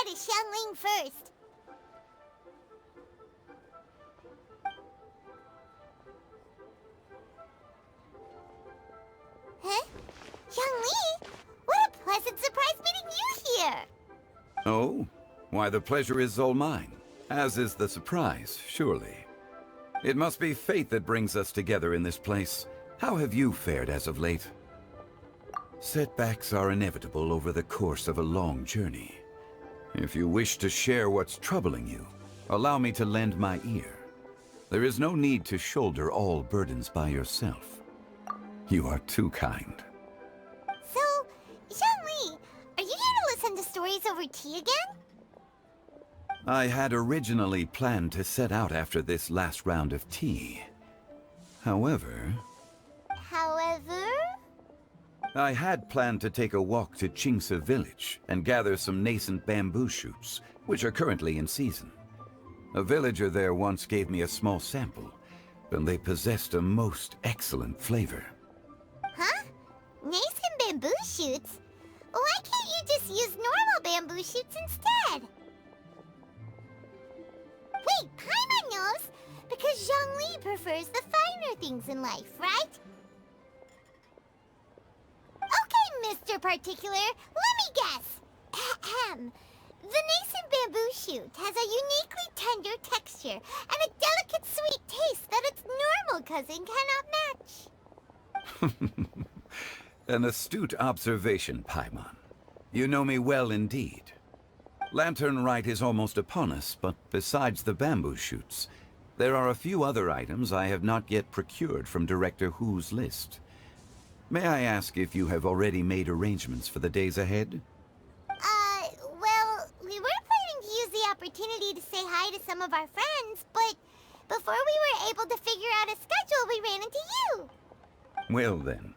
to Xiangling first. Huh? Xiangling? What a pleasant surprise meeting you here! Oh? Why, the pleasure is all mine. As is the surprise, surely. It must be fate that brings us together in this place. How have you fared as of late? Setbacks are inevitable over the course of a long journey. If you wish to share what's troubling you, allow me to lend my ear. There is no need to shoulder all burdens by yourself. You are too kind. So, Xiangling, are you here to listen to stories over tea again? I had originally planned to set out after this last round of tea. However, I had planned to take a walk to Chimes village and gather some nascent bamboo shoots, which are currently in season. A villager there once gave me a small sample, and they possessed a most excellent flavor. Huh? Nascent bamboo shoots? Why can't you just use normal bamboo shoots instead? Wait, Paimon knows! Because Zhongli prefers the finer things in life, right? Okay, Mr. Particular, let me guess. Ahem. The nascent bamboo shoot has a uniquely tender texture and a delicate sweet taste that its normal cousin cannot match. An astute observation, Paimon. You know me well indeed. Lantern Rite is almost upon us, but besides the bamboo shoots, there are a few other items I have not yet procured from Director Hu's list. May I ask if you have already made arrangements for the days ahead? Well, we were planning to use the opportunity to say hi to some of our friends, but before we were able to figure out a schedule, we ran into you. Well then,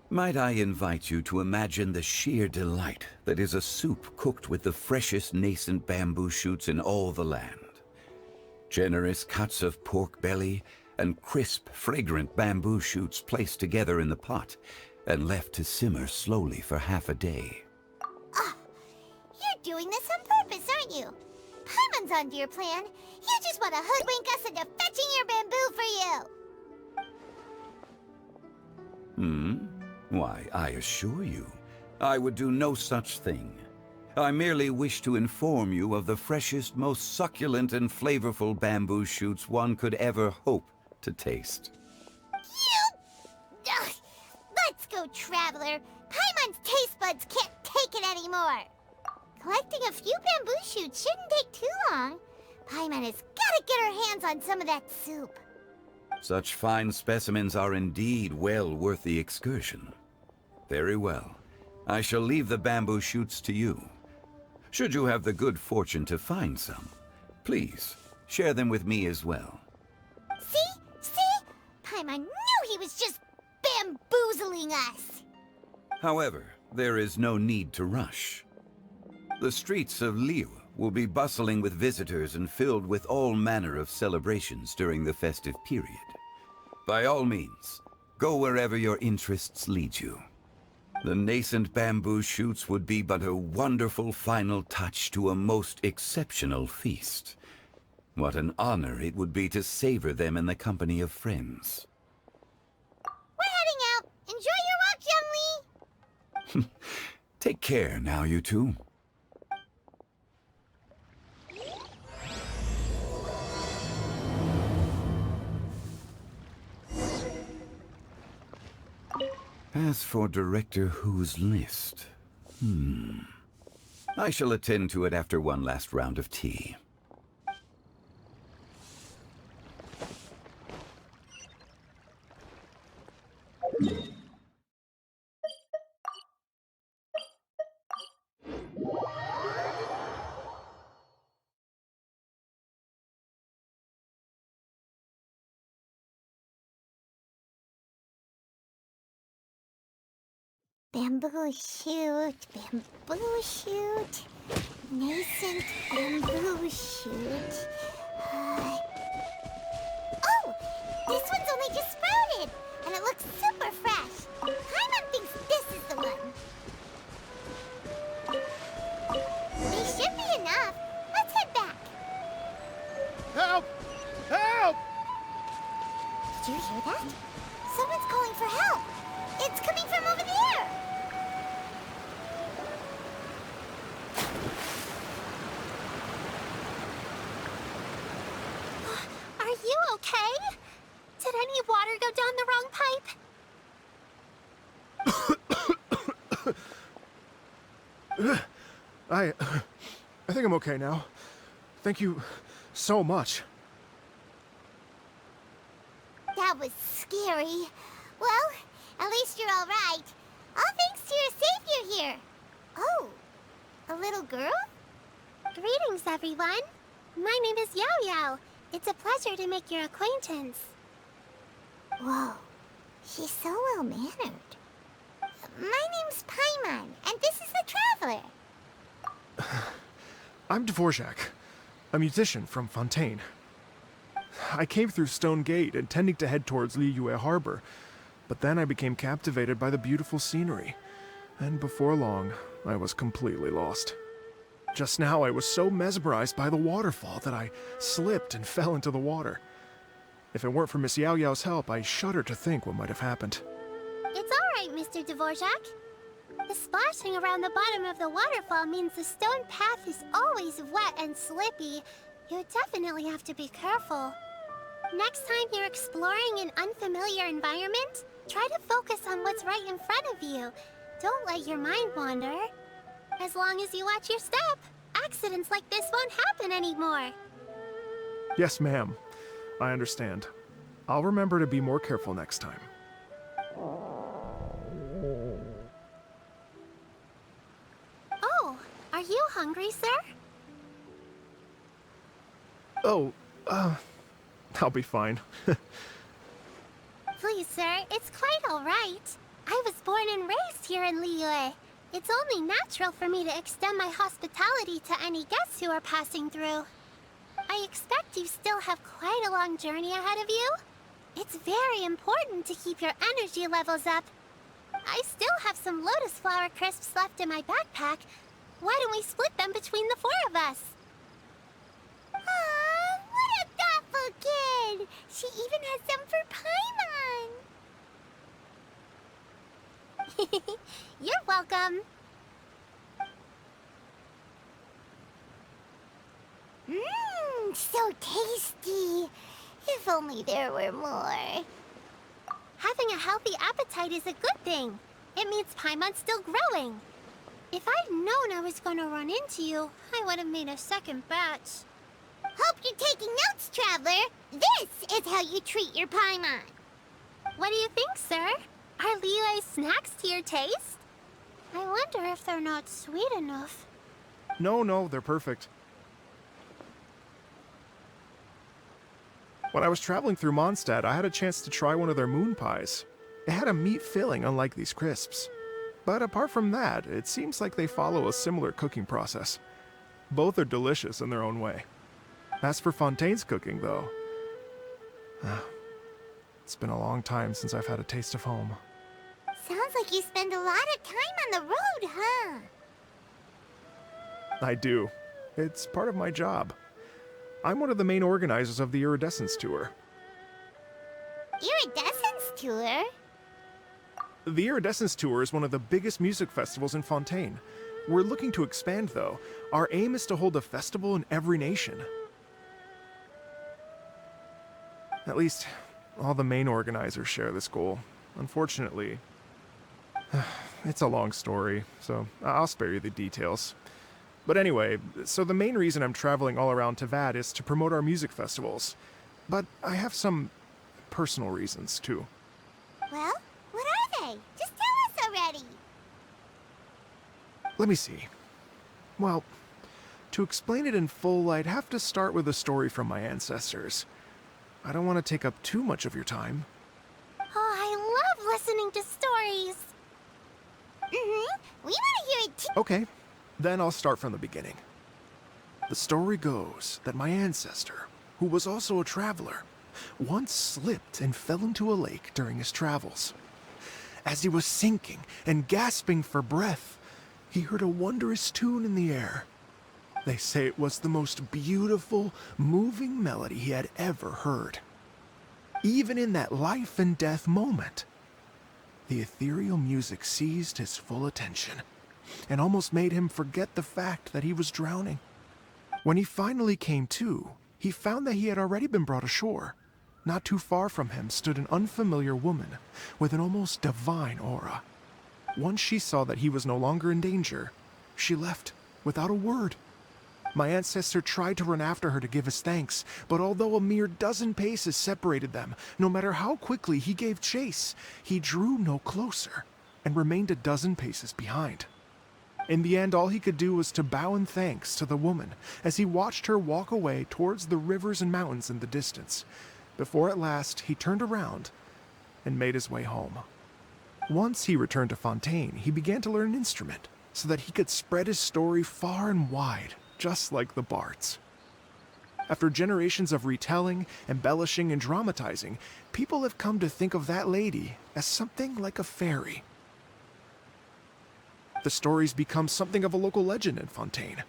might I invite you to imagine the sheer delight that is a soup cooked with the freshest nascent bamboo shoots in all the land. Generous cuts of pork belly and crisp, fragrant bamboo shoots placed together in the pot and left to simmer slowly for half a day. You're doing this on purpose, aren't you? Paimon's onto your plan. You just want to hoodwink us into fetching your bamboo for you. Why, I assure you, I would do no such thing. I merely wish to inform you of the freshest, most succulent and flavorful bamboo shoots one could ever hope to taste. Ugh. Let's go, Traveler. Paimon's taste buds can't take it anymore. Collecting a few bamboo shoots shouldn't take too long. Paimon has got to get her hands on some of that soup. Such fine specimens are indeed well worth the excursion. Very well. I shall leave the bamboo shoots to you. Should you have the good fortune to find some, please share them with me as well. See? Paimon knew he was just bamboozling us. However, there is no need to rush. The streets of Liu will be bustling with visitors and filled with all manner of celebrations during the festive period. By all means, go wherever your interests lead you. The nascent bamboo shoots would be but a wonderful final touch to a most exceptional feast. What an honor it would be to savor them in the company of friends. We're heading out. Enjoy your walk, Young Lee. Take care now, you two. As for Director Hu's list, I shall attend to it after one last round of tea. Bamboo shoot, nascent bamboo shoot. Oh, this one's only just sprouted, and it looks super fresh. Paimon thinks this is the one. They should be enough. for help. It's coming from over there. Are you okay? Did any water go down the wrong pipe? I think I'm okay now. Thank you so much. That was scary. Well, at least you're all right. All thanks to your savior here. Oh, a little girl? Greetings, everyone. My name is Yao Yao. It's a pleasure to make your acquaintance. Whoa, she's so well-mannered. My name's Paimon, and this is the Traveler. I'm Dvorak, a musician from Fontaine. I came through Stone Gate intending to head towards Liyue Harbor, but then I became captivated by the beautiful scenery, and before long, I was completely lost. Just now, I was so mesmerized by the waterfall that I slipped and fell into the water. If it weren't for Miss Yao Yao's help, I shudder to think what might have happened. It's all right, Mr. Dvorak. The splashing around the bottom of the waterfall means the stone path is always wet and slippy. You definitely have to be careful. Next time you're exploring an unfamiliar environment, try to focus on what's right in front of you. Don't let your mind wander. As long as you watch your step, accidents like this won't happen anymore. Yes, ma'am. I understand. I'll remember to be more careful next time. Oh, are you hungry, sir? Oh, I'll be fine. Please, sir, it's quite all right. I was born and raised here in Liyue. It's only natural for me to extend my hospitality to any guests who are passing through. I expect you still have quite a long journey ahead of you. It's very important to keep your energy levels up. I still have some lotus flower crisps left in my backpack. Why don't we split them between the four of us? Aw, what a thoughtful kid! She even has some for Paimon! You're welcome. Mmm, so tasty. If only there were more. Having a healthy appetite is a good thing. It means Paimon's still growing. If I'd known I was gonna run into you, I would have made a second batch. Hope you're taking notes, Traveler. This is how you treat your Paimon. What do you think, sir? Are Liyue's snacks to your taste? I wonder if they're not sweet enough. No, they're perfect. When I was traveling through Mondstadt, I had a chance to try one of their moon pies. It had a meat filling, unlike these crisps. But apart from that, it seems like they follow a similar cooking process. Both are delicious in their own way. As for Fontaine's cooking, though, it's been a long time since I've had a taste of home. Sounds like you spend a lot of time on the road, huh? I do. It's part of my job. I'm one of the main organizers of the Iridescence Tour. Iridescence Tour? The Iridescence Tour is one of the biggest music festivals in Fontaine. We're looking to expand, though. Our aim is to hold a festival in every nation. At least, all the main organizers share this goal. Unfortunately, it's a long story, so I'll spare you the details. But anyway, so the main reason I'm traveling all around Teyvat is to promote our music festivals. But I have some personal reasons, too. Well, what are they? Just tell us already. Let me see. Well, to explain it in full, I'd have to start with a story from my ancestors. I don't want to take up too much of your time. Oh, I love listening to stories. We want to hear it too. Okay, then I'll start from the beginning. The story goes that my ancestor, who was also a traveler, once slipped and fell into a lake during his travels. As he was sinking and gasping for breath, he heard a wondrous tune in the air. They say it was the most beautiful, moving melody he had ever heard. Even in that life and death moment, the ethereal music seized his full attention and almost made him forget the fact that he was drowning. When he finally came to, he found that he had already been brought ashore. Not too far from him stood an unfamiliar woman with an almost divine aura. Once she saw that he was no longer in danger, she left without a word. My ancestor tried to run after her to give his thanks, but although a mere dozen paces separated them, no matter how quickly he gave chase, he drew no closer and remained a dozen paces behind. In the end, all he could do was to bow in thanks to the woman as he watched her walk away towards the rivers and mountains in the distance, before at last he turned around and made his way home. Once he returned to Fontaine, he began to learn an instrument so that he could spread his story far and wide, just like the bards. After generations of retelling, embellishing, and dramatizing, people have come to think of that lady as something like a fairy. The story's become something of a local legend in Fontaine.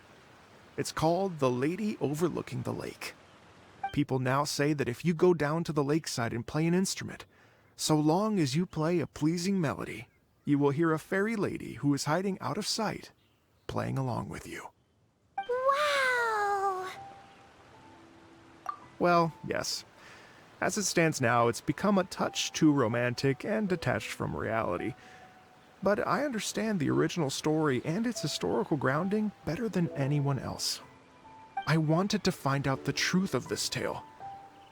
It's called the Lady Overlooking the Lake. People now say that if you go down to the lakeside and play an instrument, so long as you play a pleasing melody, you will hear a fairy lady who is hiding out of sight, playing along with you. Wow! Well, yes. As it stands now, it's become a touch too romantic and detached from reality. But I understand the original story and its historical grounding better than anyone else. I wanted to find out the truth of this tale,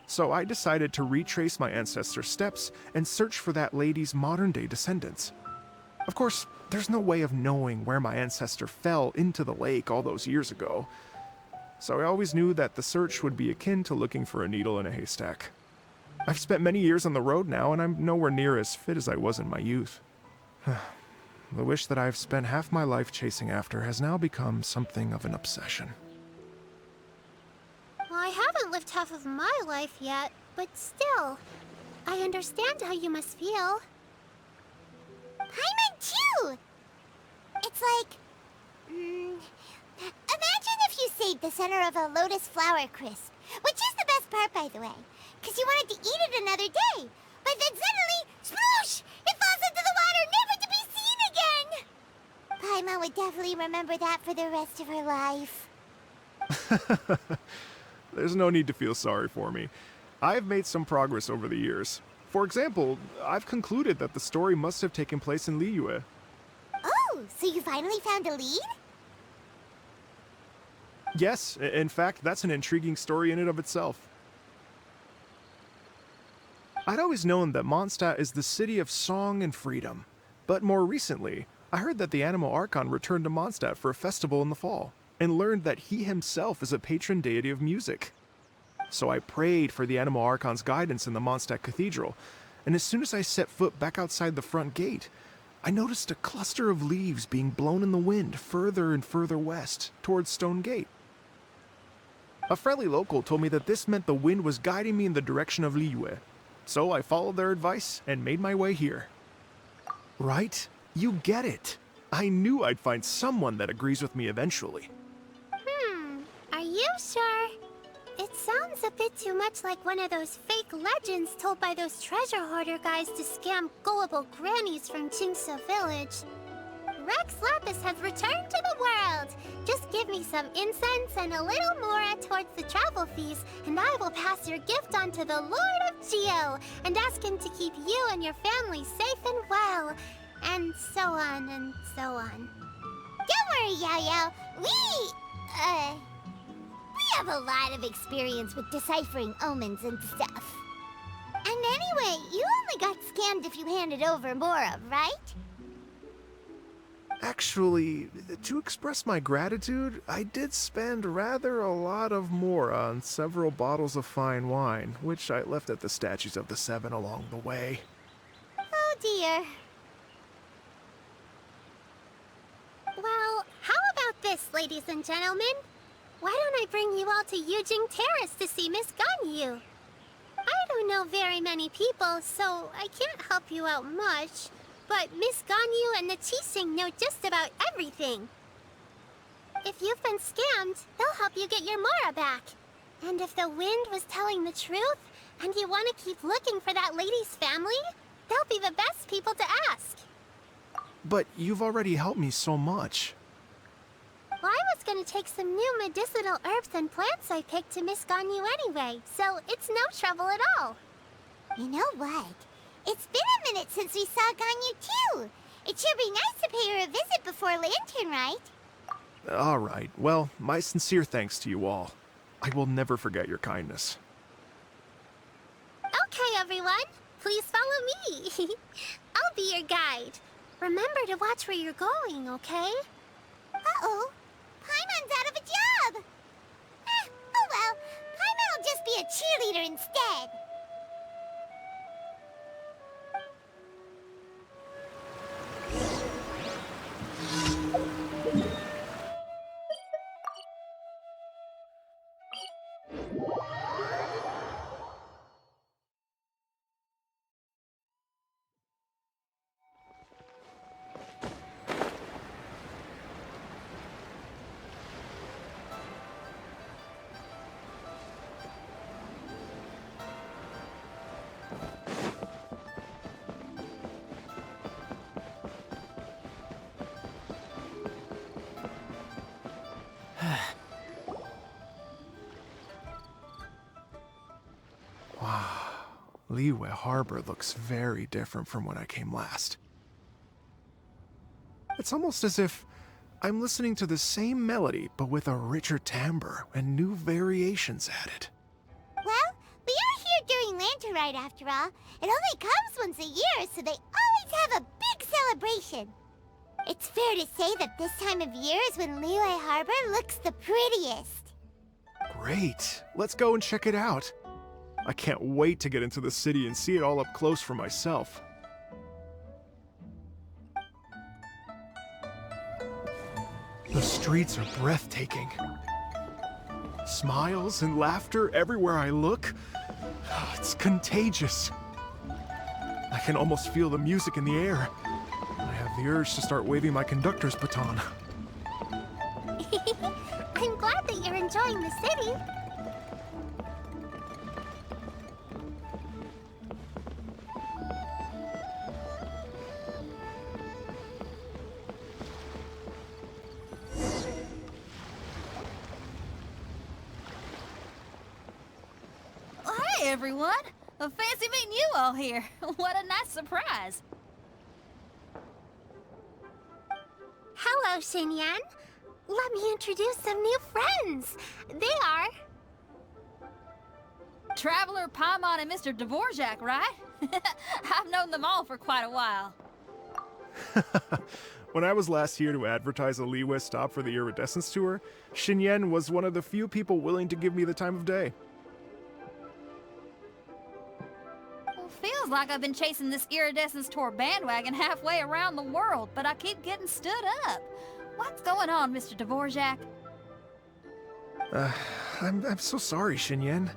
so I decided to retrace my ancestors' steps and search for that lady's modern-day descendants. Of course, there's no way of knowing where my ancestor fell into the lake all those years ago, so I always knew that the search would be akin to looking for a needle in a haystack. I've spent many years on the road now, and I'm nowhere near as fit as I was in my youth. The wish that I've spent half my life chasing after has now become something of an obsession. Well, I haven't lived half of my life yet, but still, I understand how you must feel. Paimon too! It's like... imagine if you saved the center of a lotus flower crisp, which is the best part, by the way, because you wanted to eat it another day. But then suddenly, sploosh! It falls into the water, never to be seen again! Paimon would definitely remember that for the rest of her life. There's no need to feel sorry for me. I've made some progress over the years. For example, I've concluded that the story must have taken place in Liyue. Oh, so you finally found a lead? Yes, in fact, that's an intriguing story in and of itself. I'd always known that Mondstadt is the city of song and freedom, but more recently, I heard that the Anemo Archon returned to Mondstadt for a festival in the fall, and learned that he himself is a patron deity of music. So I prayed for the Anemo Archon's guidance in the Mondstadt Cathedral, and as soon as I set foot back outside the front gate, I noticed a cluster of leaves being blown in the wind further and further west, towards Stone Gate. A friendly local told me that this meant the wind was guiding me in the direction of Liyue, so I followed their advice and made my way here. Right? You get it. I knew I'd find someone that agrees with me eventually. Are you sure? It sounds a bit too much like one of those fake legends told by those treasure hoarder guys to scam gullible grannies from Qingce Village. Rex Lapis has returned to the world! Just give me some incense and a little mora towards the travel fees, and I will pass your gift on to the Lord of Geo, and ask him to keep you and your family safe and well. And so on and so on. Don't worry, Yao-Yao. We have a lot of experience with deciphering omens and stuff. And anyway, you only got scammed if you handed over Mora, right? Actually, to express my gratitude, I did spend rather a lot of mora on several bottles of fine wine, which I left at the statues of the Seven along the way. Oh dear. Well, how about this, ladies and gentlemen? Why don't I bring you all to Yujing Terrace to see Miss Ganyu? I don't know very many people, so I can't help you out much. But Miss Ganyu and the Qixing know just about everything. If you've been scammed, they'll help you get your Mora back. And if the wind was telling the truth, and you want to keep looking for that lady's family, They'll be the best people to ask. But you've already helped me so much. Well, I was gonna take some new medicinal herbs and plants I picked to Miss Ganyu anyway, so it's no trouble at all. You know what? It's been a minute since we saw Ganyu too. It sure be nice to pay her a visit before Lantern Rite. All right. Well, my sincere thanks to you all. I will never forget your kindness. Okay, everyone. Please follow me. I'll be your guide. Remember to watch where you're going, okay? Uh-oh. Paimon's out of a job. Oh well. Paimon will just be a cheerleader instead. Liyue Harbor looks very different from when I came last. It's almost as if I'm listening to the same melody, but with a richer timbre and new variations added. Well, we are here during Lantern Rite after all. It only comes once a year, so they always have a big celebration. It's fair to say that this time of year is when Liyue Harbor looks the prettiest. Great. Let's go and check it out. I can't wait to get into the city and see it all up close for myself. The streets are breathtaking. Smiles and laughter everywhere I look. It's contagious. I can almost feel the music in the air. I have the urge to start waving my conductor's baton. I'm glad that you're enjoying the city. Hey everyone! Fancy meeting you all here. What a nice surprise. Hello, Xinyan. Let me introduce some new friends. They are... Traveler, Paimon, and Mr. Dvorak, right? I've known them all for quite a while. When I was last here to advertise a Liyue stop for the Iridescence Tour, Xinyan was one of the few people willing to give me the time of day. Well, feels like I've been chasing this Iridescence Tour bandwagon halfway around the world, but I keep getting stood up. What's going on, Mr. Dvorak? I'm so sorry, Xinyan.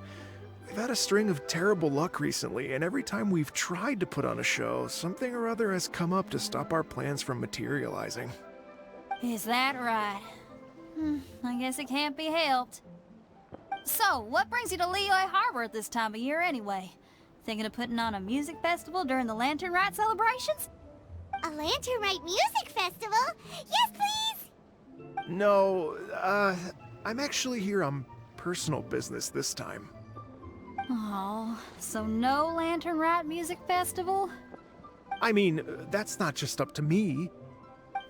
We've had a string of terrible luck recently, and every time we've tried to put on a show, something or other has come up to stop our plans from materializing. Is that right? I guess it can't be helped. So, what brings you to Liyue Harbor at this time of year anyway? Thinking of putting on a music festival during the Lantern Rite celebrations? A Lantern Rite music festival? Yes, please! No, I'm actually here on personal business this time. Oh, so no Lantern Rite music festival? I mean, that's not just up to me.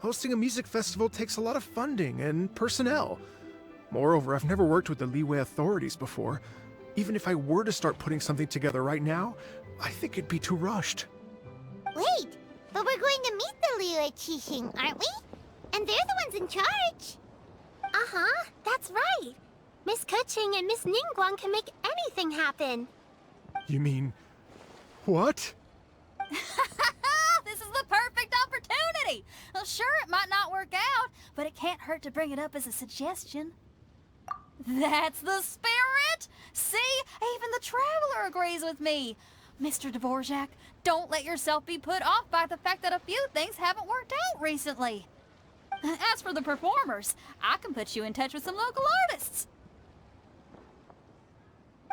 Hosting a music festival takes a lot of funding and personnel. Moreover, I've never worked with the Liyue authorities before. Even if I were to start putting something together right now, I think it'd be too rushed. Wait, but we're going to meet the Liyue Qixing, aren't we? And they're the ones in charge. Uh-huh, that's right. Miss Kuching and Miss Ningguang can make anything happen. You mean... what? This is the perfect opportunity! Well, sure, it might not work out, but it can't hurt to bring it up as a suggestion. That's the spirit! See? Even the Traveler agrees with me. Mr. Dvorak, don't let yourself be put off by the fact that a few things haven't worked out recently. As for the performers, I can put you in touch with some local artists.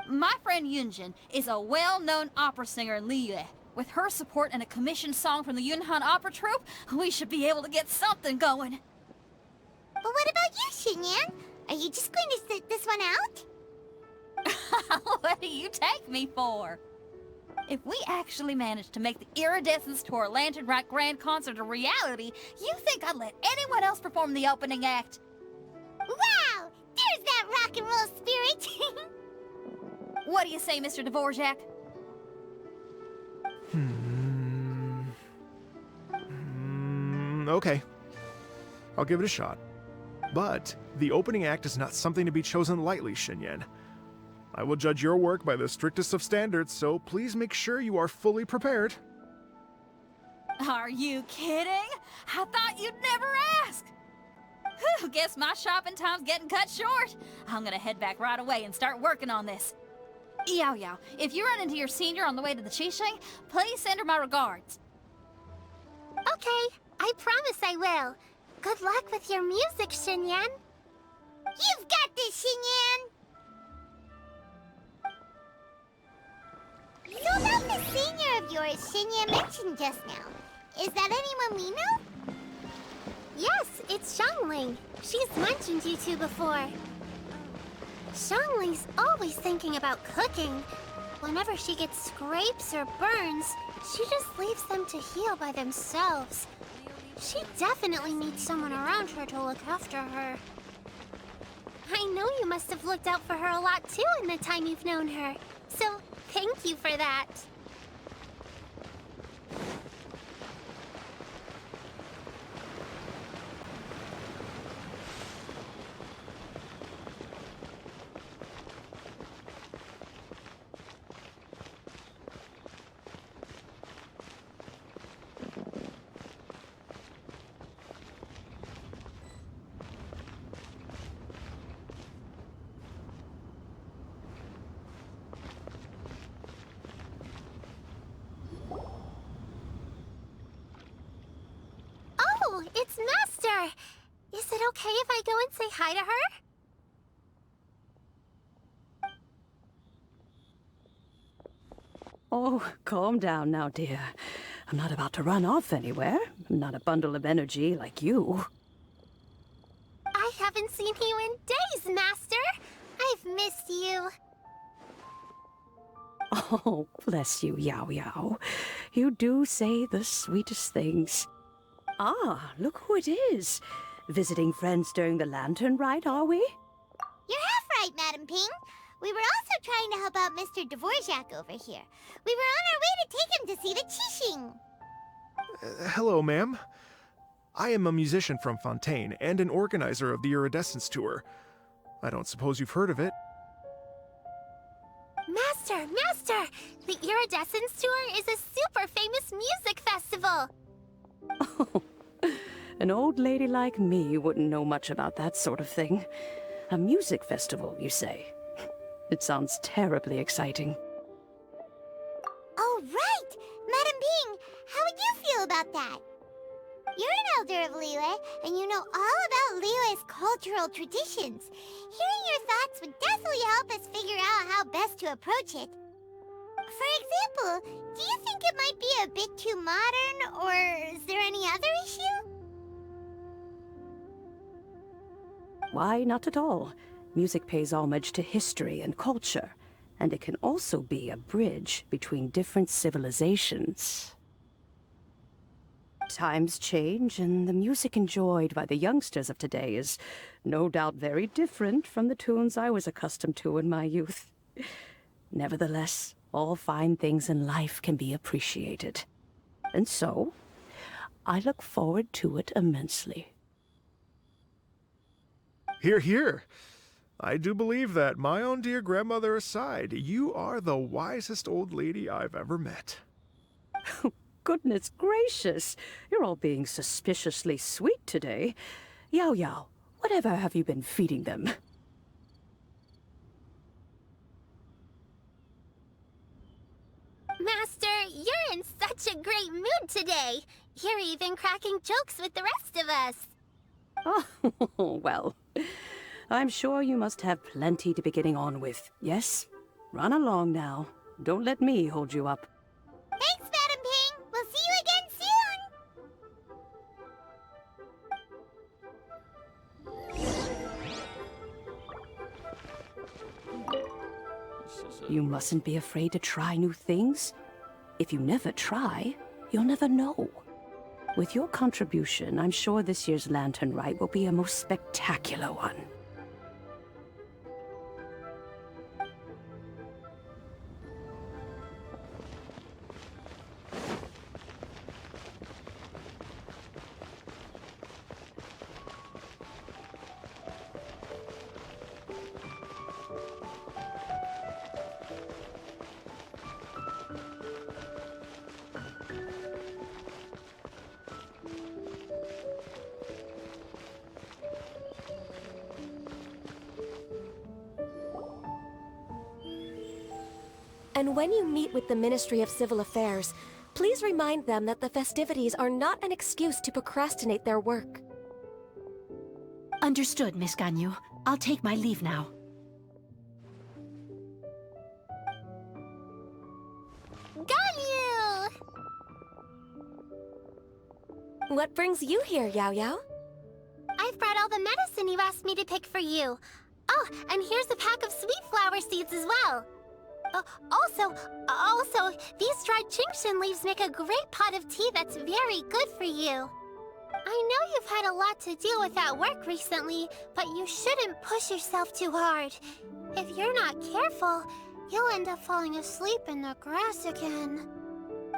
My friend Yunjin is a well-known opera singer in Liyue. With her support and a commissioned song from the Yunhan Opera Troupe, we should be able to get something going. But what about you, Xinyan? Are you just going to sit this one out? What do you take me for? If we actually manage to make the Iridescence Tour Lantern Rite Grand Concert a reality, you think I'd let anyone else perform the opening act? Wow! There's that rock and roll spirit! What do you say, Mr. Dvorak? Okay. I'll give it a shot. But the opening act is not something to be chosen lightly, Xinyan. I will judge your work by the strictest of standards, so please make sure you are fully prepared. Are you kidding? I thought you'd never ask. Whew, guess my shopping time's getting cut short. I'm gonna head back right away and start working on this. Yao Yao, if you run into your senior on the way to the Qixing, please send her my regards. Okay, I promise I will. Good luck with your music, Xinyan. You've got this, Xinyan! So about the senior of yours Xinyan mentioned just now, is that anyone we know? Yes, it's Xiangling. She's mentioned you two before. Xiangling's always thinking about cooking. Whenever she gets scrapes or burns, she just leaves them to heal by themselves. She definitely needs someone around her to look after her. I know you must have looked out for her a lot too in the time you've known her. So, thank you for that. Oh, it's Master! Is it okay if I go and say hi to her? Oh, calm down now, dear. I'm not about to run off anywhere. I'm not a bundle of energy like you. I haven't seen you in days, Master! I've missed you. Oh, bless you, Yao Yao. You do say the sweetest things. Ah, look who it is. Visiting friends during the Lantern Rite, are we? You're half right, Madam Ping. We were also trying to help out Mr. Dvorak over here. We were on our way to take him to see the Qixing. Hello, ma'am. I am a musician from Fontaine and an organizer of the Iridescence Tour. I don't suppose you've heard of it. Master! The Iridescence Tour is a super famous music festival! Oh, an old lady like me wouldn't know much about that sort of thing. A music festival, you say? It sounds terribly exciting. Oh, right! Madam Ping, how would you feel about that? You're an elder of Liyue, and you know all about Liyue's cultural traditions. Hearing your thoughts would definitely help us figure out how best to approach it. For example, do you think it might be a bit too modern, or is there any other issue? Why, not at all. Music pays homage to history and culture, and it can also be a bridge between different civilizations. Times change, and the music enjoyed by the youngsters of today is no doubt very different from the tunes I was accustomed to in my youth. Nevertheless, all fine things in life can be appreciated. And so, I look forward to it immensely. Hear, hear. I do believe that, my own dear grandmother aside, you are the wisest old lady I've ever met. Goodness gracious, you're all being suspiciously sweet today. Yao Yao, whatever have you been feeding them? Master, you're in such a great mood today. You're even cracking jokes with the rest of us. Oh, well, I'm sure you must have plenty to be getting on with. Yes? Run along now. Don't let me hold you up. Thanks, Madam You mustn't be afraid to try new things. If you never try, you'll never know. With your contribution, I'm sure this year's Lantern Rite will be a most spectacular one. And when you meet with the Ministry of Civil Affairs, please remind them that the festivities are not an excuse to procrastinate their work. Understood, Miss Ganyu. I'll take my leave now. Ganyu! What brings you here, Yao Yao? I've brought all the medicine you asked me to pick for you. Oh, and here's a pack of sweet flower seeds as well. Also, these dried Chingshin leaves make a great pot of tea that's very good for you. I know you've had a lot to deal with at work recently, but you shouldn't push yourself too hard. If you're not careful, you'll end up falling asleep in the grass again.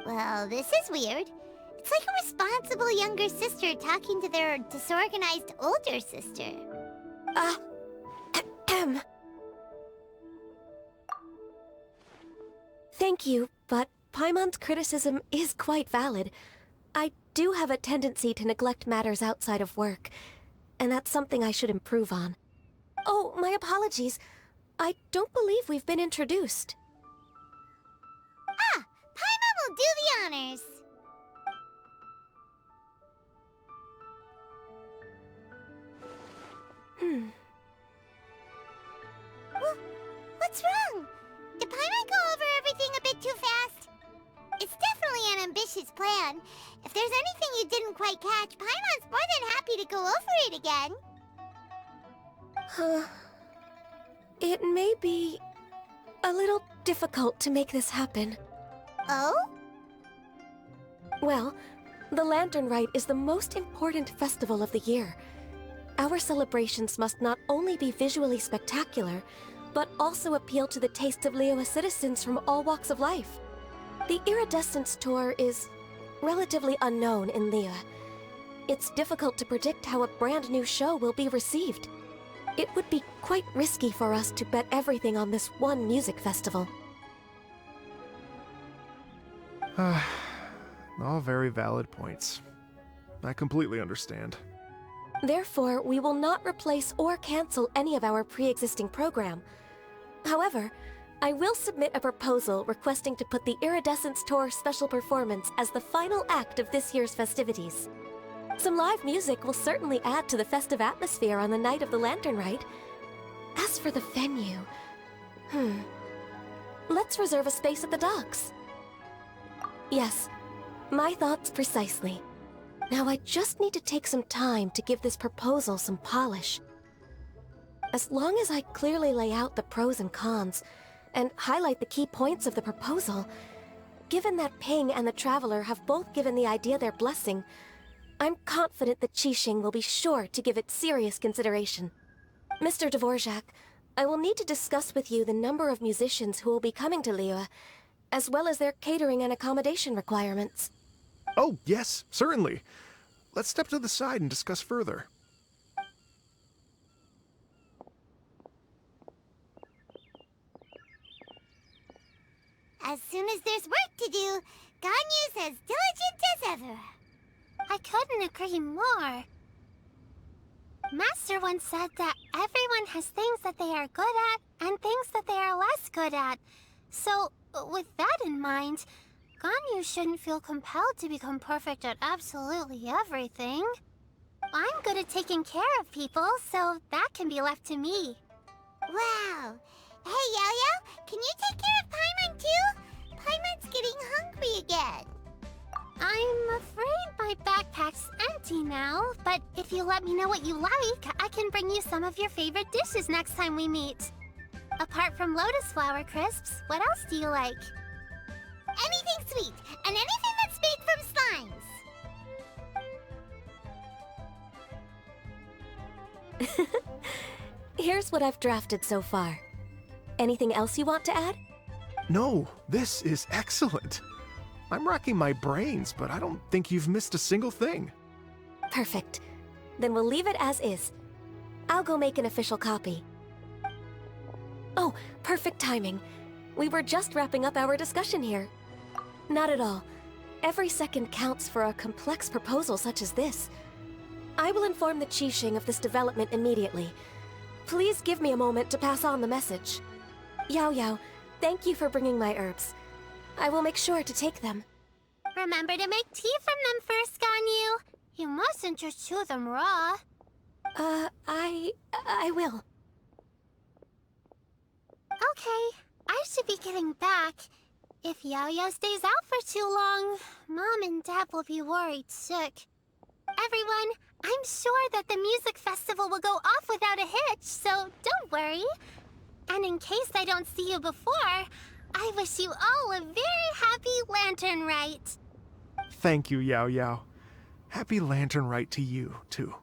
Well, this is weird. It's like a responsible younger sister talking to their disorganized older sister. Thank you, but Paimon's criticism is quite valid. I do have a tendency to neglect matters outside of work, and that's something I should improve on. Oh, my apologies. I don't believe we've been introduced. Ah, Paimon will do the honors. What's wrong? Did Paimon go over everything a bit too fast? It's definitely an ambitious plan. If there's anything you didn't quite catch, Paimon's more than happy to go over it again. It may be a little difficult to make this happen. Oh? Well, the Lantern Rite is the most important festival of the year. Our celebrations must not only be visually spectacular, but also appeal to the tastes of Liyue citizens from all walks of life. The Iridescence Tour is relatively unknown in Liyue. It's difficult to predict how a brand new show will be received. It would be quite risky for us to bet everything on this one music festival. All very valid points. I completely understand. Therefore, we will not replace or cancel any of our pre-existing program. However, I will submit a proposal requesting to put the Iridescence Tour special performance as the final act of this year's festivities. Some live music will certainly add to the festive atmosphere on the night of the Lantern Rite. As for the venue... Let's reserve a space at the docks. Yes, my thoughts precisely. Now I just need to take some time to give this proposal some polish. As long as I clearly lay out the pros and cons, and highlight the key points of the proposal, given that Ping and the Traveler have both given the idea their blessing, I'm confident that Qixing will be sure to give it serious consideration. Mr. Dvorak, I will need to discuss with you the number of musicians who will be coming to Liyue, as well as their catering and accommodation requirements. Oh, yes, certainly. Let's step to the side and discuss further. As soon as there's work to do, Ganyu's as diligent as ever. I couldn't agree more. Master once said that everyone has things that they are good at and things that they are less good at. So, with that in mind, Ganyu shouldn't feel compelled to become perfect at absolutely everything. I'm good at taking care of people, so that can be left to me. Wow. Hey, Yo-Yo, can you take care of Paimon too? Paimon's getting hungry again. I'm afraid my backpack's empty now, but if you let me know what you like, I can bring you some of your favorite dishes next time we meet. Apart from lotus flower crisps, what else do you like? Anything sweet, and anything that's made from slimes. Here's what I've drafted so far. Anything else you want to add? No, this is excellent. I'm racking my brains, but I don't think you've missed a single thing. Perfect. Then we'll leave it as is. I'll go make an official copy. Oh, perfect timing. We were just wrapping up our discussion here. Not at all. Every second counts for a complex proposal such as this. I will inform the Qixing of this development immediately. Please give me a moment to pass on the message. Yao Yao, thank you for bringing my herbs. I will make sure to take them. Remember to make tea from them first, Ganyu. You mustn't just chew them raw. I will. Okay, I should be getting back. If Yao Yao stays out for too long, Mom and Dad will be worried sick. Everyone, I'm sure that the music festival will go off without a hitch, so don't worry. And in case I don't see you before, I wish you all a very happy Lantern Rite. Thank you, Yao Yao. Happy Lantern Rite to you, too.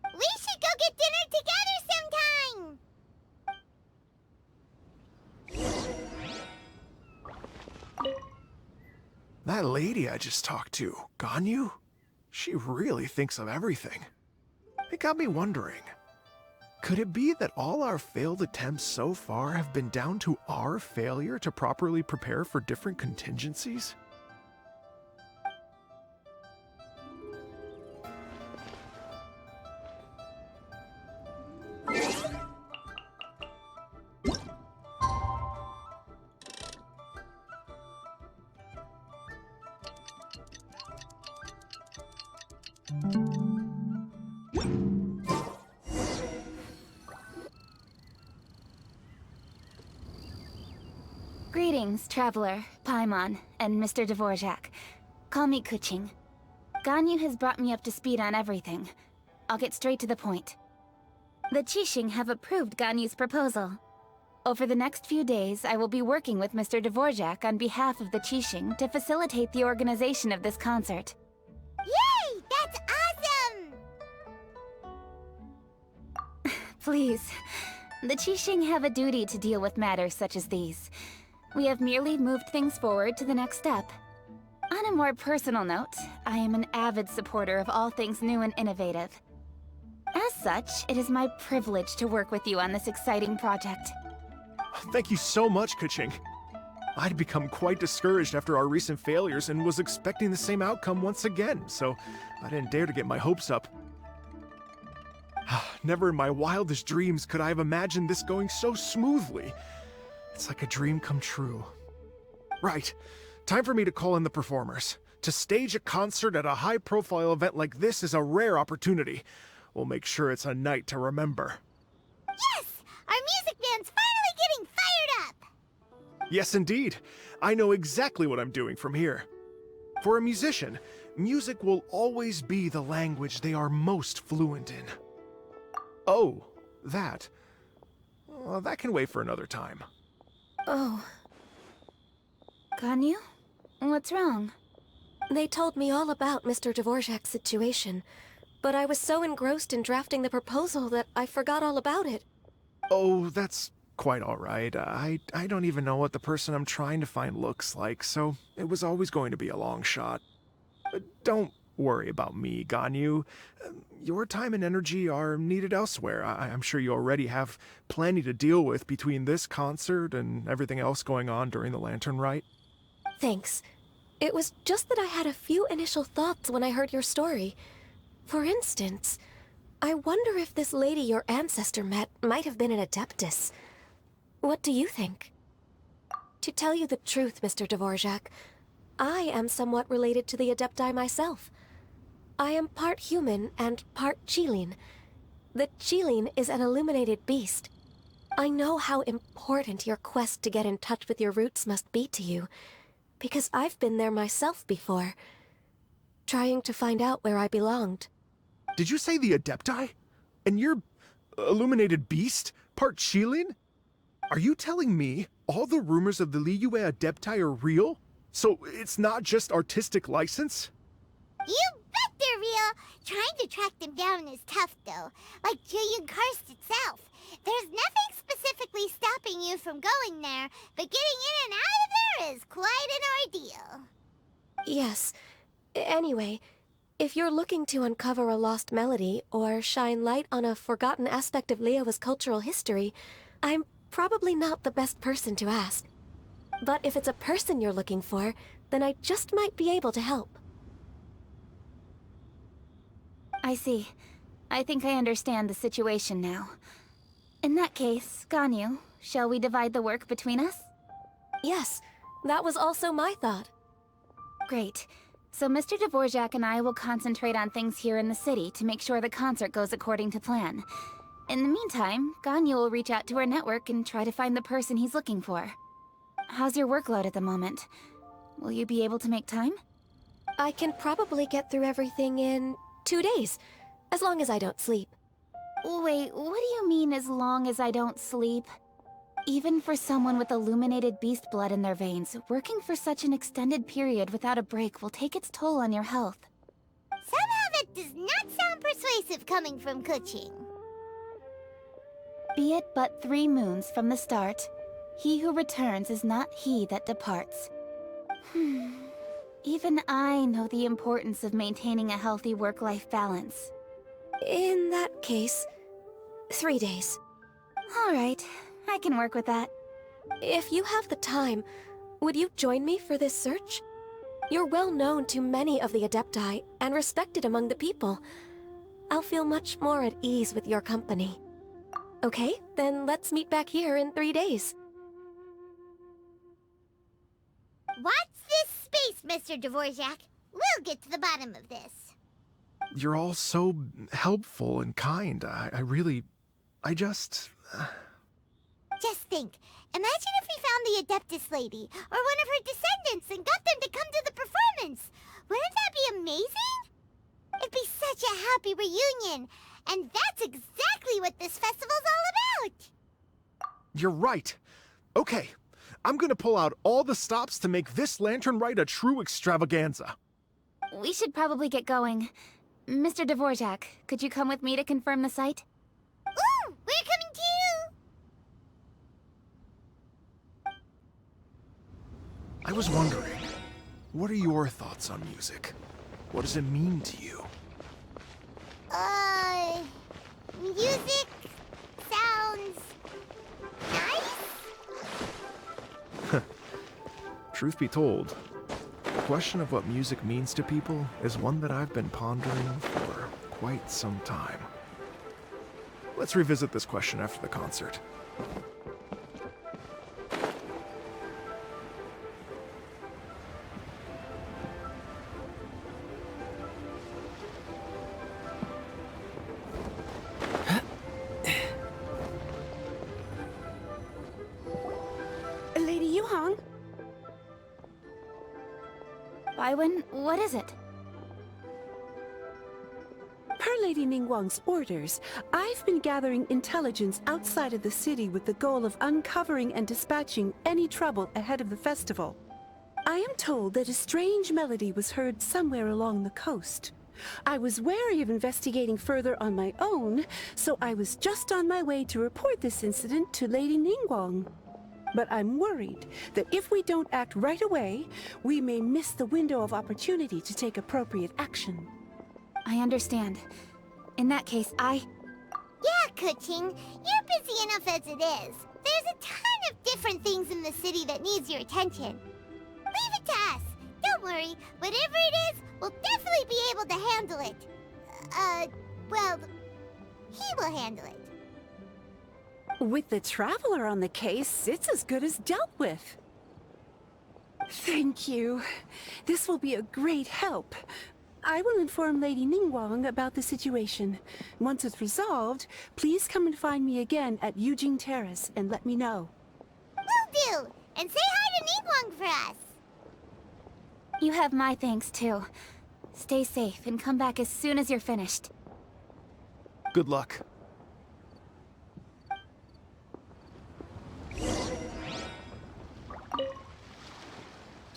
We should go get dinner together sometime! That lady I just talked to, Ganyu, she really thinks of everything. It got me wondering, could it be that all our failed attempts so far have been down to our failure to properly prepare for different contingencies? Greetings, Traveler, Paimon, and Mr. Dvorak. Call me Kuching. Ganyu has brought me up to speed on everything. I'll get straight to the point. The Qixing have approved Ganyu's proposal. Over the next few days, I will be working with Mr. Dvorak on behalf of the Qixing to facilitate the organization of this concert. Yay! That's awesome! Please. The Qixing have a duty to deal with matters such as these. We have merely moved things forward to the next step. On a more personal note, I am an avid supporter of all things new and innovative. As such, it is my privilege to work with you on this exciting project. Thank you so much, Kuching. I'd become quite discouraged after our recent failures and was expecting the same outcome once again, so I didn't dare to get my hopes up. Never in my wildest dreams could I have imagined this going so smoothly. It's like a dream come true. Right, time for me to call in the performers. To stage a concert at a high-profile event like this is a rare opportunity. We'll make sure it's a night to remember. Yes! Our music band's finally getting fired up! Yes, indeed. I know exactly what I'm doing from here. For a musician, music will always be the language they are most fluent in. Oh, that. Well, that can wait for another time. Oh, Ganyu? What's wrong? they told me all about Mr. Dvorak's situation, but I was so engrossed in drafting the proposal that I forgot all about it. Oh, that's quite all right. I don't even know what the person I'm trying to find looks like, so it was always going to be a long shot. Don't worry about me, Ganyu. Your time and energy are needed elsewhere. I'm sure you already have plenty to deal with between this concert and everything else going on during the Lantern Rite. Thanks. It was just that I had a few initial thoughts when I heard your story. For instance, I wonder if this lady your ancestor met might have been an Adeptus. What do you think? To tell you the truth, Mr. Dvorak, I am somewhat related to the Adepti myself. I am part human and part Qilin. The Qilin is an illuminated beast. I know how important your quest to get in touch with your roots must be to you, because I've been there myself before, trying to find out where I belonged. Did you say the Adepti? And you're illuminated beast? Part Qilin? Are you telling me all the rumors of the Liyue Adepti are real? So it's not just artistic license? You bet they're real! Trying to track them down is tough, though. Like Julian Karst itself. There's nothing specifically stopping you from going there, but getting in and out of there is quite an ordeal. Yes. Anyway, if you're looking to uncover a lost melody or shine light on a forgotten aspect of Liyue's cultural history, I'm probably not the best person to ask. But if it's a person you're looking for, then I just might be able to help. I see. I think I understand the situation now. In that case, Ganyu, shall we divide the work between us? Yes, that was also my thought. Great. So Mr. Dvorak and I will concentrate on things here in the city to make sure the concert goes according to plan. In the meantime, Ganyu will reach out to our network and try to find the person he's looking for. How's your workload at the moment? Will you be able to make time? I can probably get through everything in 2 days, as long as I don't sleep. Wait, what do you mean as long as I don't sleep? Even for someone with illuminated beast blood in their veins, working for such an extended period without a break will take its toll on your health. Somehow that does not sound persuasive coming from Kuching. Be it but 3 moons from the start, he who returns is not he that departs. Even I know the importance of maintaining a healthy work-life balance. In that case, 3 days. All right, I can work with that. If you have the time, would you join me for this search? You're well known to many of the Adepti and respected among the people. I'll feel much more at ease with your company. Okay, then let's meet back here in 3 days. Watch this space, Mr. Dvorak. We'll get to the bottom of this. You're all so helpful and kind. I just... Just think. Imagine if we found the Adeptus lady, or one of her descendants, and got them to come to the performance. Wouldn't that be amazing? It'd be such a happy reunion. And that's exactly what this festival's all about. You're right. Okay, I'm gonna pull out all the stops to make this Lantern Rite a true extravaganza. We should probably get going. Mr. Dvorak, could you come with me to confirm the site? Ooh, we're coming too! I was wondering, what are your thoughts on music? What does it mean to you? Music sounds nice? Truth be told, the question of what music means to people is one that I've been pondering for quite some time. Let's revisit this question after the concert. Lady Yuhong? Baiwen, what is it? Per Lady Ningguang's orders, I've been gathering intelligence outside of the city with the goal of uncovering and dispatching any trouble ahead of the festival. I am told that a strange melody was heard somewhere along the coast. I was wary of investigating further on my own, so I was just on my way to report this incident to Lady Ningguang. But I'm worried that if we don't act right away, we may miss the window of opportunity to take appropriate action. I understand. In that case, Yeah, Kuching, you're busy enough as it is. There's a ton of different things in the city that needs your attention. Leave it to us. Don't worry. Whatever it is, we'll definitely be able to handle it. Well, he will handle it. With the Traveler on the case, it's as good as dealt with. Thank you. This will be a great help. I will inform Lady Ningguang about the situation. Once it's resolved, please come and find me again at Yujing Terrace and let me know. Will do. And say hi to Ningguang for us. you have my thanks too. Stay safe and come back as soon as you're finished. Good luck.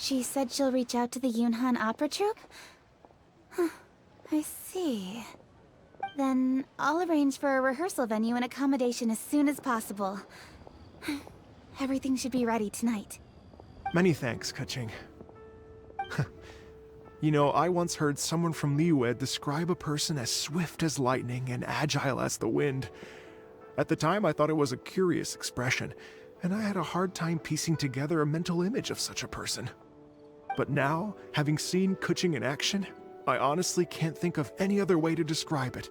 She said she'll reach out to the Yunhan Opera Troupe? Huh, I see. Then I'll arrange for a rehearsal venue and accommodation as soon as possible. Everything should be ready tonight. Many thanks, Kaching. You know, I once heard someone from Liyue describe a person as swift as lightning and agile as the wind. At the time, I thought it was a curious expression, and I had a hard time piecing together a mental image of such a person. But now, having seen Kaching in action, I honestly can't think of any other way to describe it.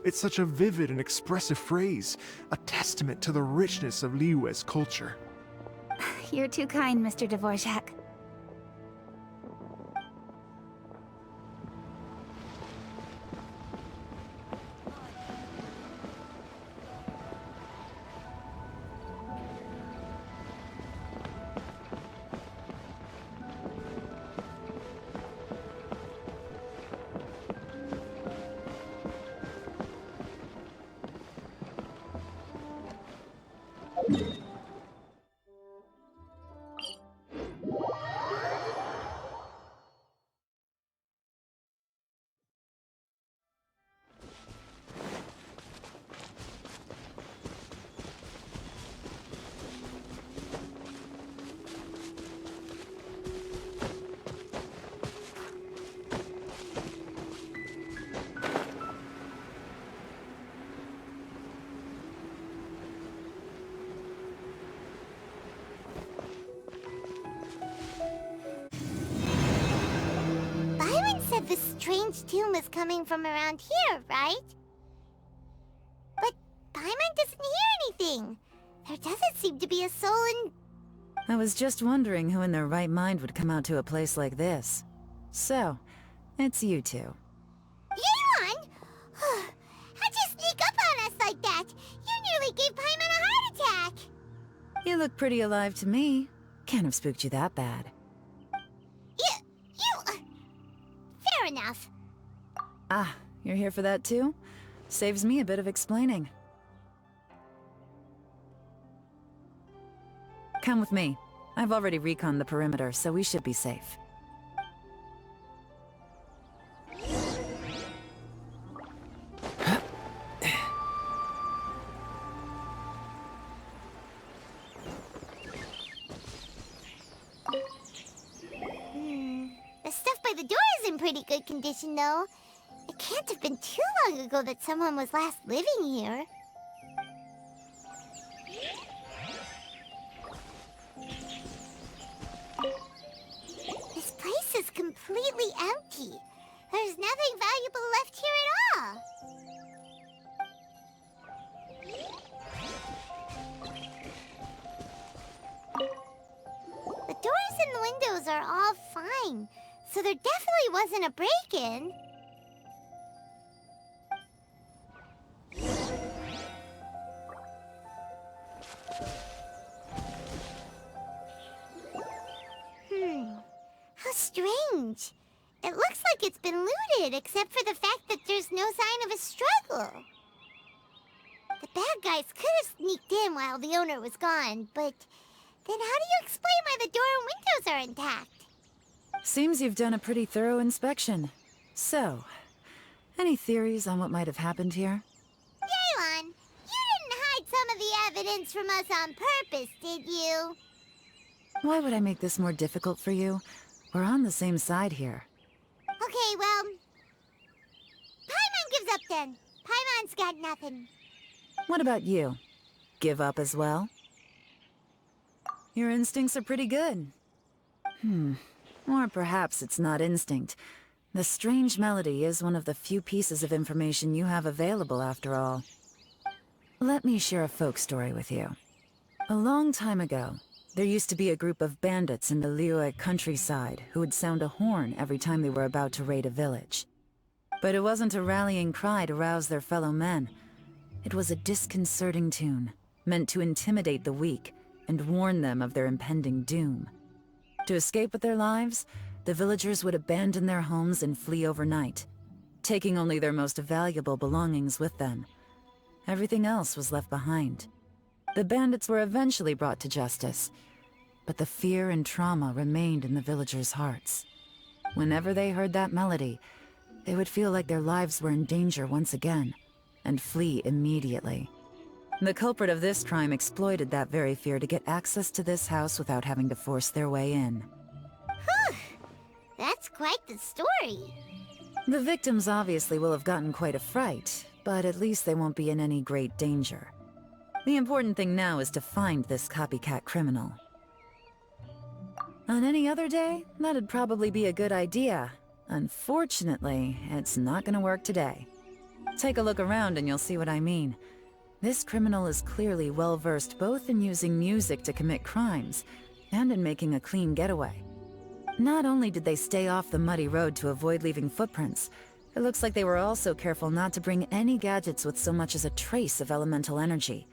It's such a vivid and expressive phrase, a testament to the richness of Liyue's culture. You're too kind, Mr. Dvorak. The strange tune was coming from around here, right? But Paimon doesn't hear anything. There doesn't seem to be a soul in... I was just wondering who in their right mind would come out to a place like this. So, it's you two. Yeon! How'd you sneak up on us like that? You nearly gave Paimon a heart attack! You look pretty alive to me. Can't have spooked you that bad. Fair enough. Ah, you're here for that too? Saves me a bit of explaining. Come with me. I've already reconned the perimeter, so we should be safe. The stuff by the door is in pretty good condition, though. It can't have been too long ago that someone was last living here. This place is completely empty. There's nothing valuable left here at all. The doors and the windows are all fine, so there definitely wasn't a break-in. How strange. It looks like it's been looted, except for the fact that there's no sign of a struggle. The bad guys could have sneaked in while the owner was gone, but then how do you explain why the door and windows are intact? Seems you've done a pretty thorough inspection. So, any theories on what might have happened here? Yeon, you didn't hide some of the evidence from us on purpose, did you? Why would I make this more difficult for you? We're on the same side here. Okay, well... Paimon gives up then. Paimon's got nothing. What about you? Give up as well? Your instincts are pretty good. Or perhaps it's not instinct. The strange melody is one of the few pieces of information you have available, after all. Let me share a folk story with you. A long time ago, there used to be a group of bandits in the Liyue countryside who would sound a horn every time they were about to raid a village. But it wasn't a rallying cry to rouse their fellow men. It was a disconcerting tune, meant to intimidate the weak and warn them of their impending doom. To escape with their lives, the villagers would abandon their homes and flee overnight, taking only their most valuable belongings with them. Everything else was left behind. The bandits were eventually brought to justice, but the fear and trauma remained in the villagers' hearts. Whenever they heard that melody, they would feel like their lives were in danger once again, and flee immediately. The culprit of this crime exploited that very fear to get access to this house without having to force their way in. Whew! That's quite the story. The victims obviously will have gotten quite a fright, but at least they won't be in any great danger. The important thing now is to find this copycat criminal. On any other day, that'd probably be a good idea. Unfortunately, it's not gonna work today. Take a look around and you'll see what I mean. This criminal is clearly well-versed both in using music to commit crimes and in making a clean getaway. Not only did they stay off the muddy road to avoid leaving footprints, it looks like they were also careful not to bring any gadgets with so much as a trace of elemental energy.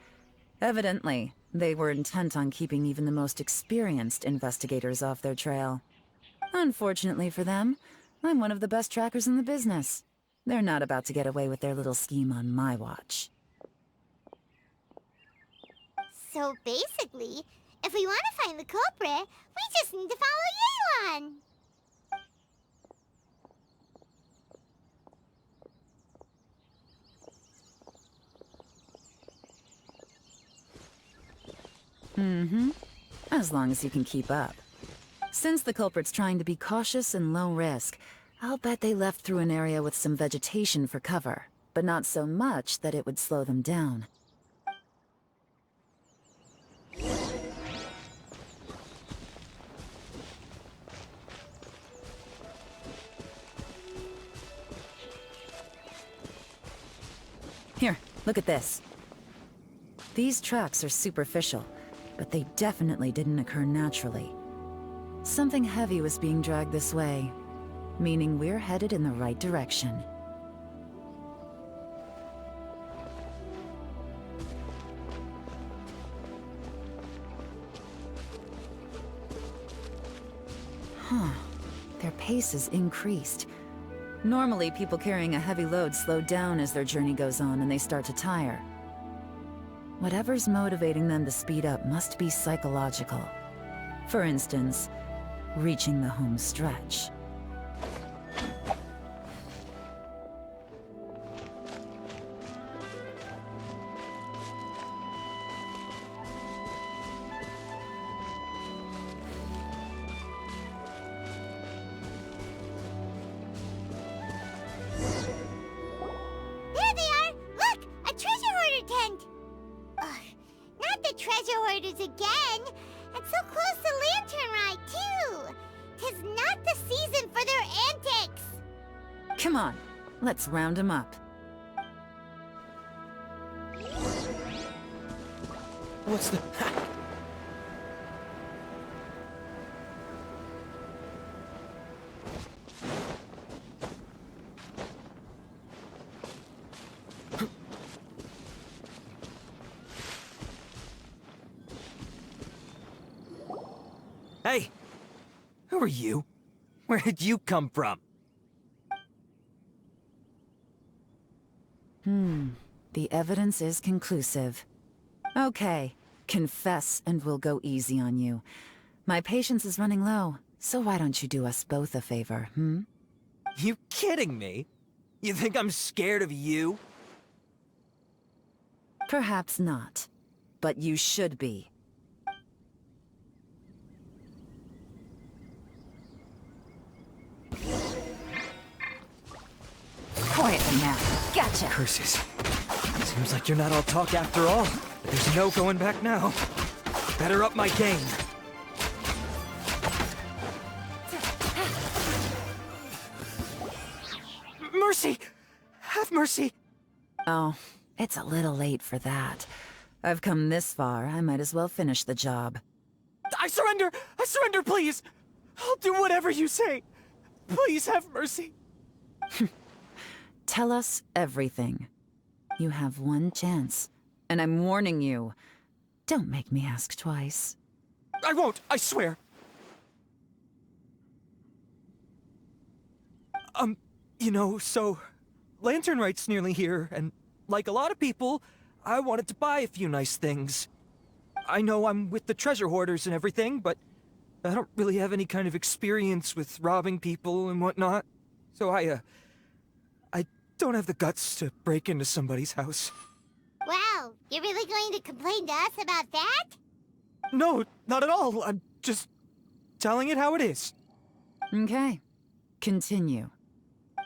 Evidently, they were intent on keeping even the most experienced investigators off their trail. Unfortunately for them, I'm one of the best trackers in the business. They're not about to get away with their little scheme on my watch. So basically, if we want to find the culprit, we just need to follow Yelan. As long as you can keep up. Since the culprit's trying to be cautious and low risk, I'll bet they left through an area with some vegetation for cover, but not so much that it would slow them down. Here, look at this. These tracks are superficial, but they definitely didn't occur naturally. Something heavy was being dragged this way, meaning we're headed in the right direction. Their pace is increased. Normally, people carrying a heavy load slow down as their journey goes on and they start to tire. Whatever's motivating them to speed up must be psychological. For instance, reaching the home stretch. There they are! Look! A treasure hoarder tent! Ugh, not the treasure hoarders again! And so close to Lantern Rite, too! 'Tis not the season for their antics! Come on, let's round them up. What's the... Hey! Who are you? Where did you come from? The evidence is conclusive. Okay, confess and we'll go easy on you. My patience is running low, so why don't you do us both a favor, You kidding me? You think I'm scared of you? Perhaps not, but you should be. Quietly now. Gotcha. Curses. Seems like you're not all talk after all. But there's no going back now. Better up my game. Mercy! Have mercy! Oh, it's a little late for that. I've come this far, I might as well finish the job. I surrender! I surrender, please! I'll do whatever you say. Please have mercy. Tell us everything. You have one chance, and I'm warning you. Don't make me ask twice. I won't, I swear. You know, so... Lantern Rite's nearly here, and like a lot of people, I wanted to buy a few nice things. I know I'm with the treasure hoarders and everything, but I don't really have any kind of experience with robbing people and whatnot. So I don't have the guts to break into somebody's house. Wow, you're really going to complain to us about that? No, not at all. I'm just telling it how it is. Okay. Continue.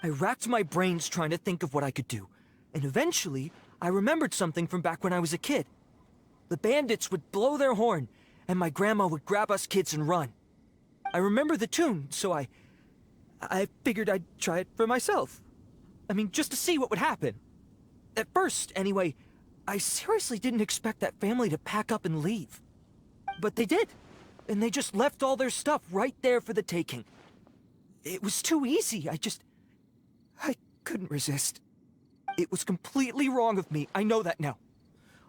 I racked my brains trying to think of what I could do, and eventually I remembered something from back when I was a kid. The bandits would blow their horn, and my grandma would grab us kids and run. I remember the tune, so I figured I'd try it for myself. I mean, just to see what would happen. At first, anyway, I seriously didn't expect that family to pack up and leave. But they did, and they just left all their stuff right there for the taking. It was too easy. I couldn't resist. It was completely wrong of me. I know that now.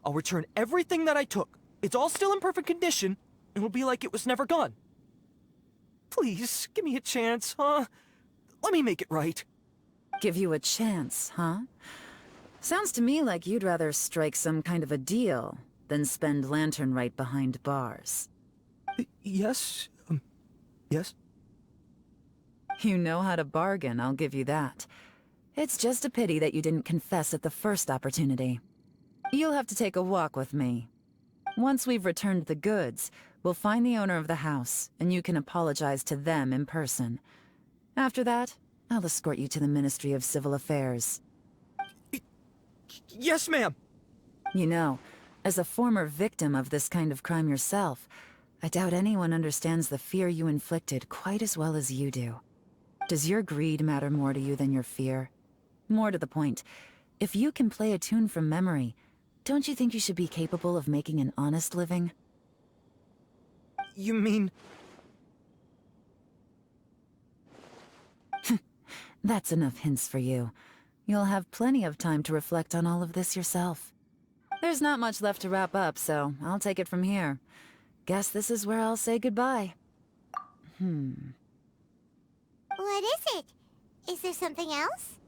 I'll return everything that I took. It's all still in perfect condition, and it'll be like it was never gone. Please, give me a chance, huh? Let me make it right. Give you a chance, huh? Sounds to me like you'd rather strike some kind of a deal than spend Lantern Rite behind bars. Yes? Yes? You know how to bargain, I'll give you that. It's just a pity that you didn't confess at the first opportunity. You'll have to take a walk with me. Once we've returned the goods, we'll find the owner of the house, and you can apologize to them in person. After that, I'll escort you to the Ministry of Civil Affairs. Yes, ma'am! You know, as a former victim of this kind of crime yourself, I doubt anyone understands the fear you inflicted quite as well as you do. Does your greed matter more to you than your fear? More to the point, if you can play a tune from memory, don't you think you should be capable of making an honest living? You mean... That's enough hints for you. You'll have plenty of time to reflect on all of this yourself. There's not much left to wrap up, so I'll take it from here. Guess this is where I'll say goodbye. What is it? Is there something else?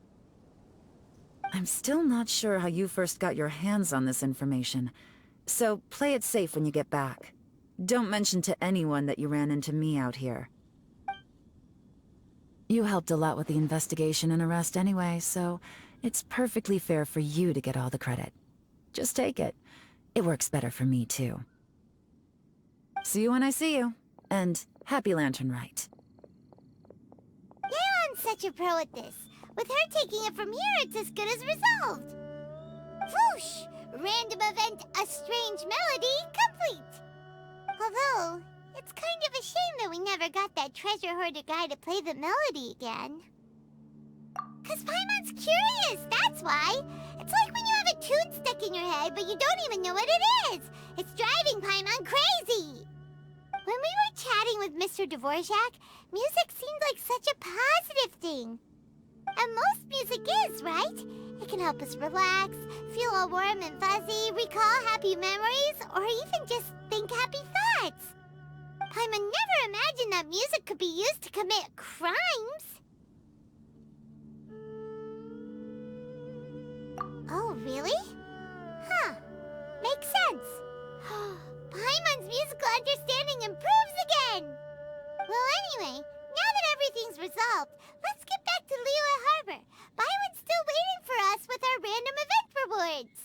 I'm still not sure how you first got your hands on this information, so play it safe when you get back. Don't mention to anyone that you ran into me out here. You helped a lot with the investigation and arrest anyway, so it's perfectly fair for you to get all the credit. Just take it. It works better for me, too. See you when I see you, and happy Lantern Rite. Leon's such a pro at this. With her taking it from here, it's as good as resolved. Whoosh! Random event, a strange melody, complete! Although, it's kind of a shame that we never got that treasure hoarder guy to play the melody again. 'Cause Paimon's curious, that's why! It's like when you have a tune stuck in your head, but you don't even know what it is! It's driving Paimon crazy! When we were chatting with Mr. Dvorak, music seemed like such a positive thing. And most music is, right? It can help us relax, feel all warm and fuzzy, recall happy memories, or even just think happy thoughts. Paimon never imagined that music could be used to commit crimes. Oh, really? Huh. Makes sense. Paimon's musical understanding improves again! Well, anyway, now that everything's resolved, let's get back to Liyue Harbor. Byron's still waiting for us with our random event rewards.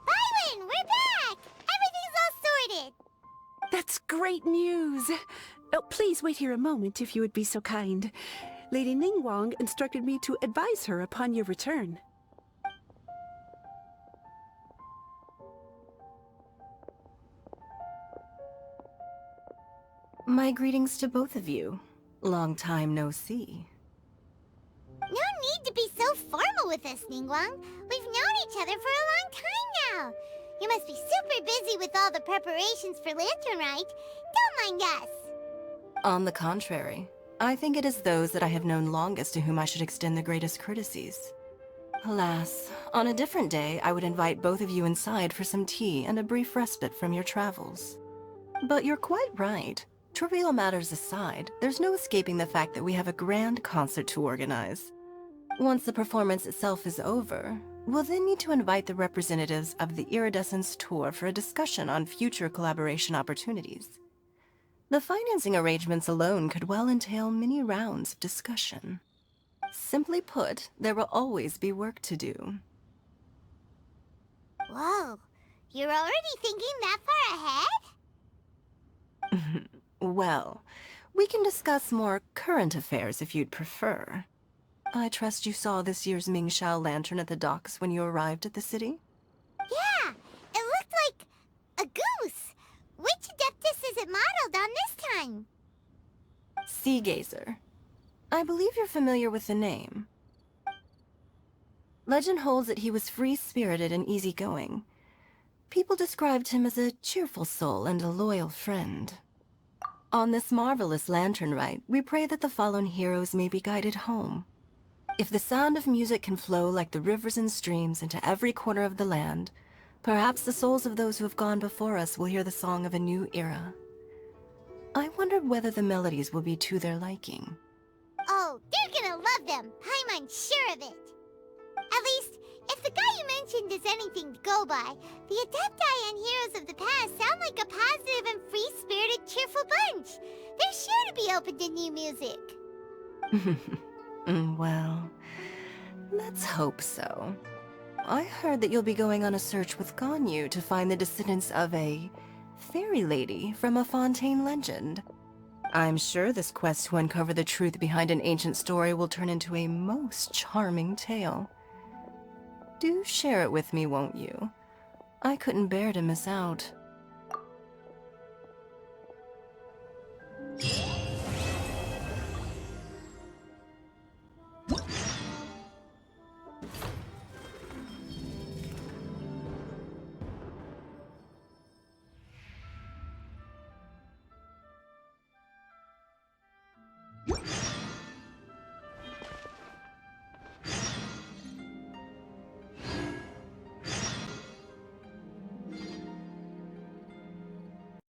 Byron, we're back! Everything's all sorted! That's great news! Oh, please wait here a moment if you would be so kind. Lady Ningguang instructed me to advise her upon your return. My greetings to both of you. Long time no see. No need to be so formal with us, Ningguang. We've known each other for a long time now. You must be super busy with all the preparations for Lantern Rite. Don't mind us. On the contrary, I think it is those that I have known longest to whom I should extend the greatest courtesies. Alas, on a different day, I would invite both of you inside for some tea and a brief respite from your travels. But you're quite right. Trivial matters aside, there's no escaping the fact that we have a grand concert to organize. Once the performance itself is over, we'll then need to invite the representatives of the Iridescence Tour for a discussion on future collaboration opportunities. The financing arrangements alone could well entail many rounds of discussion. Simply put, there will always be work to do. Whoa, you're already thinking that far ahead? Well, we can discuss more current affairs if you'd prefer. I trust you saw this year's Mingxiao lantern at the docks when you arrived at the city? Yeah, it looked like a goose. Which Adeptus is it modeled on this time? Sea Gazer. I believe you're familiar with the name. Legend holds that he was free-spirited and easygoing. People described him as a cheerful soul and a loyal friend. On this marvelous Lantern Rite, we pray that the fallen heroes may be guided home. If the sound of music can flow like the rivers and streams into every corner of the land, perhaps the souls of those who have gone before us will hear the song of a new era. I wondered whether the melodies will be to their liking. Oh, they're gonna love them. I'm unsure of it. At least, if the guy you mentioned is anything to go by, the Adepti and Heroes of the Past sound like a positive and free-spirited, cheerful bunch. They're sure to be open to new music. Well, let's hope so. I heard that you'll be going on a search with Ganyu to find the descendants of a fairy lady from a Fontaine legend. I'm sure this quest to uncover the truth behind an ancient story will turn into a most charming tale. Do share it with me, won't you? I couldn't bear to miss out.